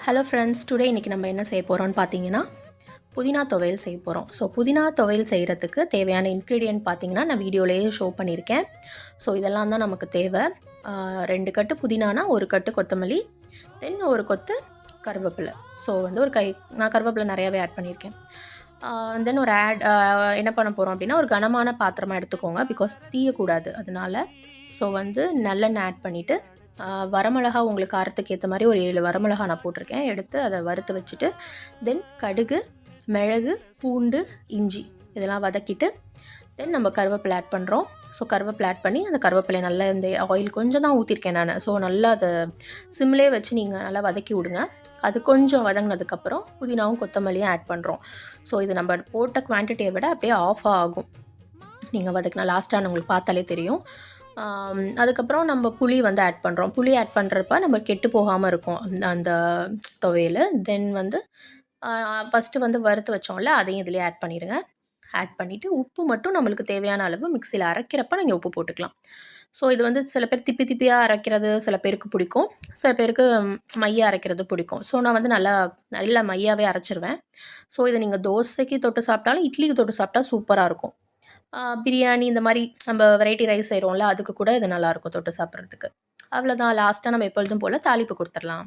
Hello friends, today இன்றைக்கி நம்ம என்ன செய்ய போகிறோம்னு பார்த்தீங்கன்னா புதினா துவையல் செய்ய போகிறோம். ஸோ புதினா துவையல் செய்கிறதுக்கு தேவையான இன்க்ரீடியன்ட் பார்த்தீங்கன்னா நான் வீடியோலேயே ஷோ பண்ணியிருக்கேன். ஸோ இதெல்லாம் தான் நமக்கு தேவை. 2 கட்டு புதினானா 1 கட்டு கொத்தமல்லி, தென் 1 கொத்து கருவேப்பிலை. ஸோ வந்து ஒரு கை நான் கருவேப்பிலை நிறையாவே ஆட் பண்ணியிருக்கேன். தென் ஒரு என்ன பண்ண போகிறோம் அப்படின்னா ஒரு கனமான பாத்திரமாக எடுத்துக்கோங்க, பிகாஸ் தீயக்கூடாது அதனால். ஸோ வந்து நல்லெண்ணெய் ஆட் பண்ணிவிட்டு வரமிளகா உங்களுக்கு காரத்துக்கு ஏற்ற மாதிரி ஒரு 7 வரமிளகா நான் போட்டிருக்கேன். எடுத்து அதை வறுத்து வச்சுட்டு தென் கடுகு, மிளகு, பூண்டு, இஞ்சி இதெல்லாம் வதக்கிட்டு தென் நம்ம கருவேப்பிலை ஆட் பண்ணுறோம். ஸோ கருவேப்பிலை ஆட் பண்ணி அந்த கருவேப்பிலை நல்லா இந்த ஆயில் கொஞ்சம் தான் ஊற்றிருக்கேன் நான். ஸோ நல்லா அதை சிம்லே வச்சு நீங்கள் நல்லா வதக்கி விடுங்க. அது கொஞ்சம் வதங்கினதுக்கப்புறம் புதினாவும் கொத்தமல்லியும் ஆட் பண்ணுறோம். ஸோ இது நம்ம போட்ட குவான்டிட்டியை விட அப்படியே ஆஃப் ஆகும். நீங்கள் வதக்கினா லாஸ்ட்டாக உங்களுக்கு பார்த்தாலே தெரியும். அதுக்கப்புறம் நம்ம புளி வந்து ஆட் பண்ணுறோம். புளி ஆட் பண்ணுறப்ப நம்ம கெட்டு போகாமல் இருக்கும் அந்த துவையல். தென் வந்து ஃபஸ்ட்டு வந்து வறுத்து வச்சோம்ல, அதையும் இதிலே ஆட் பண்ணிடுங்க. ஆட் பண்ணிவிட்டு உப்பு மட்டும் நம்மளுக்கு தேவையான அளவு மிக்சியில் அரைக்கிறப்ப நீங்கள் உப்பு போட்டுக்கலாம். ஸோ இது வந்து சில பேர் திப்பி திப்பியாக அரைக்கிறது சில பேருக்கு பிடிக்கும், சில பேருக்கு மையாக அரைக்கிறது பிடிக்கும். ஸோ நான் வந்து நல்லா மையாவே அரைச்சிருவேன். ஸோ இதை நீங்கள் தோசைக்கு தொட்டு சாப்பிட்டாலும் இட்லிக்கு தொட்டு சாப்பிட்டா சூப்பராக இருக்கும். பிரியாணி இந்த மாதிரி நம்ம வெரைட்டி ரைஸ் செய்கிறோம்ல, அதுக்கு கூட இது நல்லாயிருக்கும் தொட்டு சாப்பிட்றதுக்கு. அவ்வளோதான். லாஸ்ட்டாக நம்ம எப்பொழுதும் போல் தாளிப்பு கொடுத்துடலாம்.